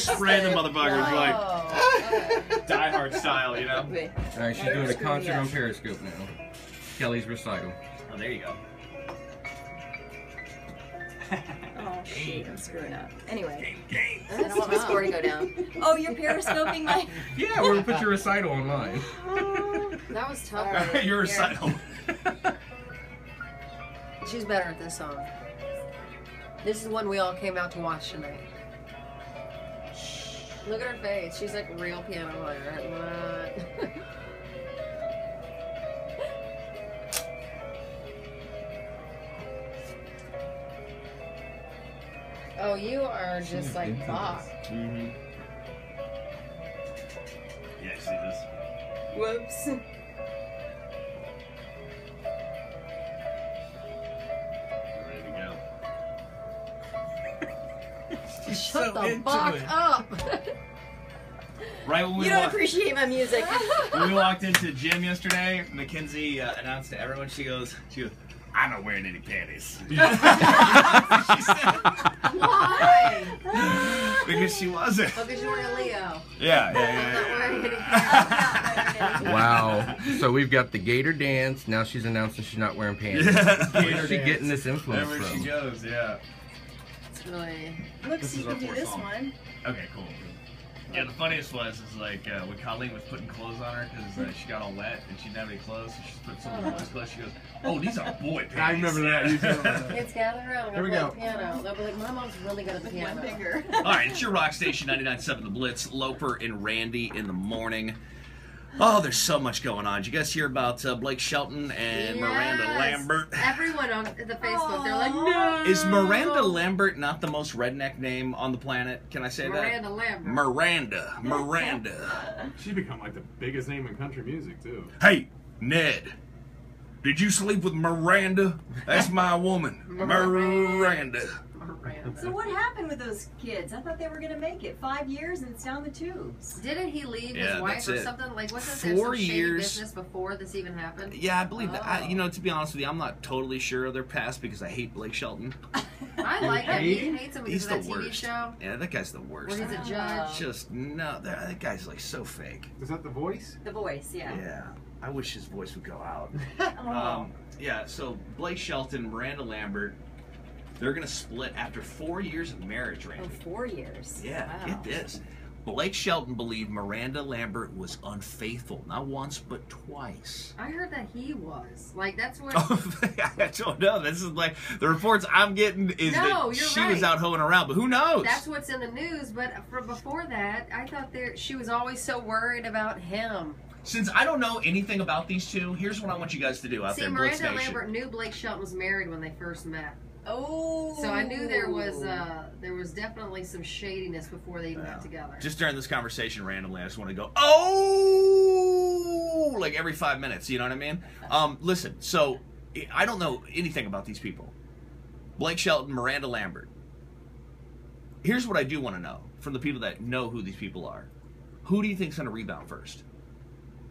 just spray the motherfuckers like Die Hard style, you know? All right, she's doing a concert on Periscope now. Kelly's Recital. Oh, there you go. Oh shit, I'm screwing up. Anyway, I don't want my score to go down. oh, you're periscoping my. Yeah, we're gonna put your recital online. That was tough. Right, your recital. She's better at this song. This is the one we all came out to watch tonight. Look at her face. She's like a real piano player. What? Oh, you are just like Bach. Mm-hmm. Yeah, see this? Whoops. Ready to go. She's Shut the fuck up! Right when we You don't appreciate my music. when we walked into the gym yesterday, Mackenzie announced to everyone, she goes, I'm not wearing any panties. She said. Why? Because she wasn't. Oh, because you're wearing a Leo. Yeah. I'm not wearing any pants. Wow. So we've got the Gator dance. Now she's announcing she's not wearing pants. Yeah. Where's she getting this influence Wherever from? she goes, yeah. It's really... Look, This so is you our can do fourth this song. one. Okay, cool. Yeah, the funniest was like when Colleen was putting clothes on her because she got all wet and she didn't have any clothes, so she put some of the boys' clothes. She goes, "Oh, these are boy pants." I remember that. You told me that. Kids gather around. Here we play go. Piano. They'll be like, "My mom's really good at the With one piano." finger. All right, it's your rock station 99.7 The Blitz. Loper and Randy in the morning. Oh, there's so much going on. Did you guys hear about Blake Shelton and Miranda Lambert? Everyone on the Facebook, they're like, "No." Is Miranda Lambert not the most redneck name on the planet? Can I say Miranda that? Lambert. Miranda. She become like the biggest name in country music too. Hey, Ned. Did you sleep with Miranda? That's my woman. Miranda. So what happened with those kids? I thought they were gonna make it 5 years and it's down the tubes. Didn't he leave Yeah, his wife that's or it. something? Like, wasn't there 4 some shady years. business before this even happened? Yeah, I believe that. Oh. You know, to be honest with you, I'm not totally sure of their past because I hate Blake Shelton. I like him. He hates him because He's of the that TV worst. show Yeah, that guy's the worst. where he's a judge. Just no, that guy's like so fake. Is that The Voice? The Voice, yeah. Yeah, I wish his voice would go out. Oh. Yeah, so Blake Shelton, Miranda Lambert, they're gonna split after 4 years of marriage, Randy. Oh, 4 years. Yeah, Wow. get this. Blake Shelton believed Miranda Lambert was unfaithful, not once but twice. I heard that he was. Like, that's what... I don't know. This is like the reports I'm getting is No, that you're she right. was out hoeing around, but who knows? That's what's in the news, but before that, I thought she was always so worried about him. Since I don't know anything about these two, here's what I want you guys to do out See, there in Blitz Miranda Nation. Lambert knew Blake Shelton was married when they first met. Oh. So I knew there was definitely some shadiness before they even got together. Just during this conversation, randomly, I just want to go, oh, like every 5 minutes. You know what I mean? Listen, so I don't know anything about these people. Blake Shelton, Miranda Lambert. Here's what I do want to know from the people that know who these people are. Who do you think's going to rebound first?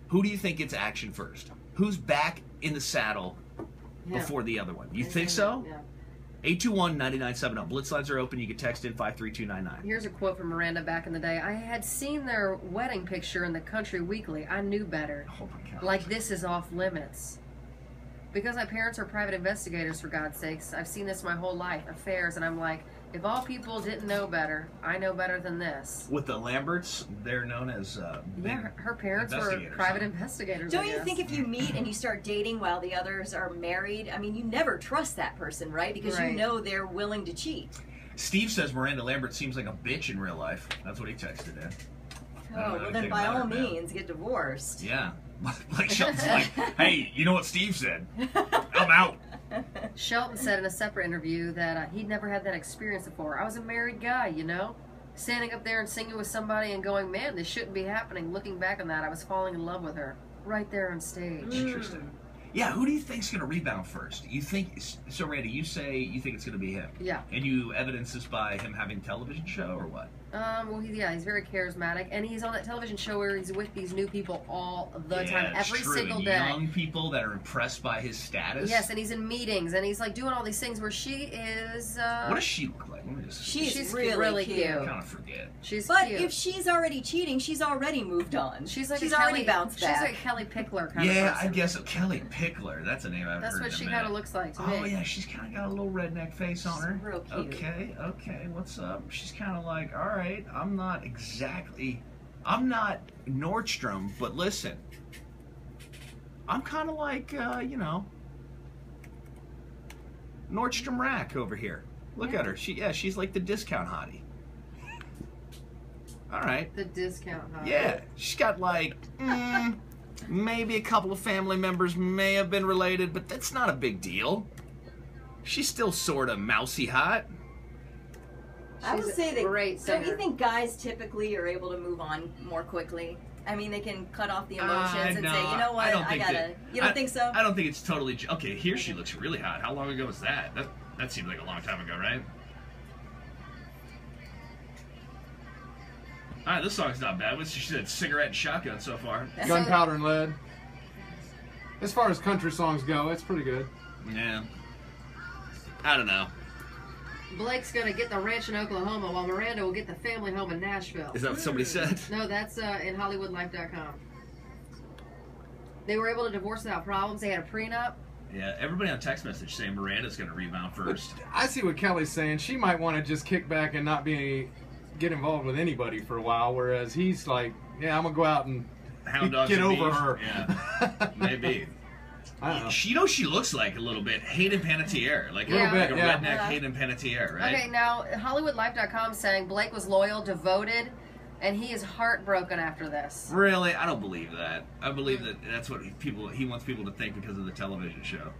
Who do you think gets action first? Who's back in the saddle before the other one? You think so? Yeah. 821-9970. Blitz lines are open. You can text in 53299. Here's a quote from Miranda back in the day. I had seen their wedding picture in the Country Weekly. I knew better. Oh my God. Like, this is off limits. Because my parents are private investigators, for God's sakes, I've seen this my whole life, affairs, and I'm like, if all people didn't know better, I know better than this. With the Lamberts, they're known as Yeah, her parents were investigators, private huh? investigators. Don't I you guess. think if you meet and you start dating while the others are married, I mean, you never trust that person, right? Because Right. you know they're willing to cheat. Steve says Miranda Lambert seems like a bitch in real life. That's what he texted in. I don't know Oh, well then anything by about all her, man. means, get divorced. Yeah. Blake Shelton's like, hey, you know what Steve said? I'm out. Shelton said in a separate interview that he'd never had that experience before. I was a married guy, you know? Standing up there and singing with somebody and going, man, this shouldn't be happening. Looking back on that, I was falling in love with her. Right there on stage. Interesting. Yeah, who do you think's going to rebound first? You think so, Randy? You say you think it's going to be him. Yeah. And you evidence this by him having a television show or what? Well, he's very charismatic, and he's on that television show where he's with these new people all the time, it's every true. single And day. young people that are impressed by his status. Yes, and he's in meetings, and he's like doing all these things where she is. What does she look like? Let me just. She's really really cute. cute. I kind of forget. She's But cute. if she's already cheating, she's already moved on. She's like she's a already Kelly, bounced back. She's like Kelly Pickler kind of Yeah, person. I guess so. Kelly Pickler. That's a name I've That's heard what in a she minute. kind of looks like to Oh me. yeah, she's kind of got a little redneck face on her. Real cute. Okay, what's up? She's kind of like, all right, I'm not Nordstrom, but listen, I'm kind of like, Nordstrom Rack over here. Look at her. She's like the discount hottie. All right. The discount hottie. Yeah, she's got like, maybe a couple of family members may have been related, but that's not a big deal. She's still sort of mousy hot. I would She's say a that. great Don't you singer. think guys typically are able to move on more quickly? I mean, they can cut off the emotions and No, say, you know what, I gotta. You don't think so? I don't think it's totally. Okay, here she looks really hot. How long ago was that? That seemed like a long time ago, right? All right, this song's not bad. She said cigarette and shotgun so far. That's Gunpowder and Lead. As far as country songs go, it's pretty good. Yeah. I don't know. Blake's gonna get the ranch in Oklahoma, while Miranda will get the family home in Nashville. Is that what somebody said? No, that's in HollywoodLife.com. They were able to divorce without problems. They had a prenup. Yeah, everybody on text message saying Miranda's going to rebound first. I see what Kelly's saying. She might want to just kick back and not get involved with anybody for a while, whereas he's like, yeah, I'm going to go out and Hound dogs get and over beef. her. Yeah, maybe. I don't know. She looks like a little bit Hayden Panettiere, like, Yeah. like a Yeah. redneck Yeah. Hayden Panettiere, right? Okay, now HollywoodLife.com saying Blake was loyal, devoted, and he is heartbroken after this. Really, I don't believe that. I believe that that's what he wants people to think because of the television show.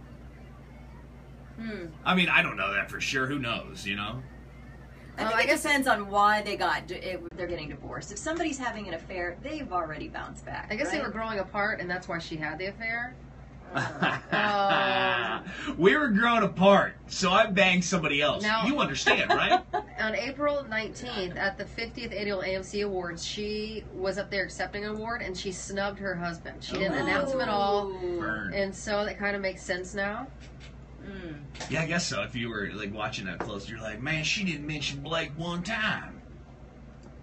I mean, I don't know that for sure. Who knows? You know. I think it depends on why they're getting divorced. If somebody's having an affair, they've already bounced back. I guess they right? were growing apart, and that's why she had the affair. We were growing apart, so I banged somebody else. Now- You understand, right? On April 19th, at the 50th Annual AMC Awards, she was up there accepting an award, and she snubbed her husband. She didn't announce him at all, Burn. and so that kind of makes sense now. Yeah, I guess so. If you were like watching that close, you're like, man, she didn't mention Blake one time,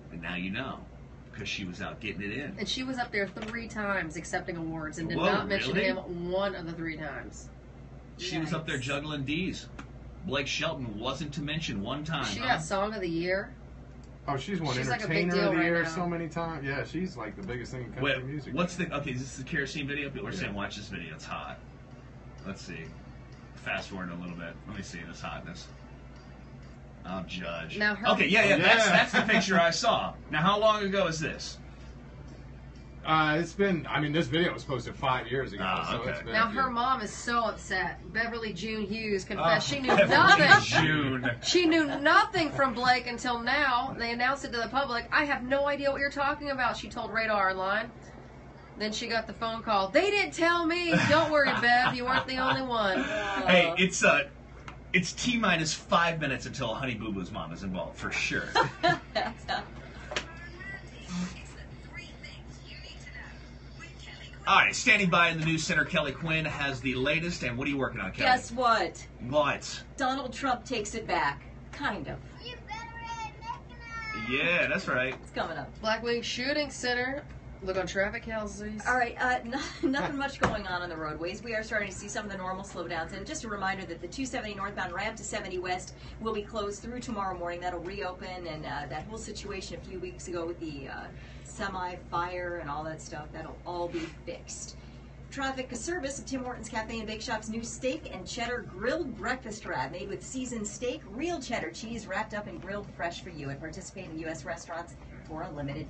but now you know because she was out getting it in. And she was up there 3 times accepting awards and did Whoa, not mention really? him one of the 3 times. She was up there juggling D's. Blake Shelton wasn't to mention one time. She huh? got Song of the Year. Oh, she's won She's like a big Entertainer deal of the right Year now. so many times. Yeah, she's like the biggest thing in country Wait, music. what's the? Okay, is this the kerosene video? People are saying watch this video. It's hot. Let's see. Fast forward a little bit. Let me see this hotness. I'll judge. Now her- Okay, yeah. Oh, yeah. That's the picture I saw. Now, how long ago is this? It's been, I mean, this video was posted 5 years ago. Ah, so okay. it's been Now a few- her mom is so upset. Beverly June Hughes confessed she knew Beverly nothing. June. She knew nothing from Blake until now. They announced it to the public. I have no idea what you're talking about, she told Radar Online. Then she got the phone call. They didn't tell me. Don't worry, Bev. You weren't the only one. Hey, it's T-minus 5 minutes until Honey Boo Boo's mom is involved for sure. All right, standing by in the news center, Kelly Quinn has the latest. And what are you working on, Kelly? Guess what? What? Donald Trump takes it back. Kind of. Yeah, that's right. It's coming up. Blackwing Shooting Center. Look on traffic, Kelsey's. All right, nothing much going on the roadways. We are starting to see some of the normal slowdowns. And just a reminder that the 270 northbound ramp to 70 west will be closed through tomorrow morning. That'll reopen. And that whole situation a few weeks ago with the semi-fire and all that stuff, that'll all be fixed. Traffic service of Tim Hortons Cafe and Bake Shop's new steak and cheddar grilled breakfast wrap made with seasoned steak, real cheddar cheese wrapped up and grilled fresh for you at participating U.S. restaurants for a limited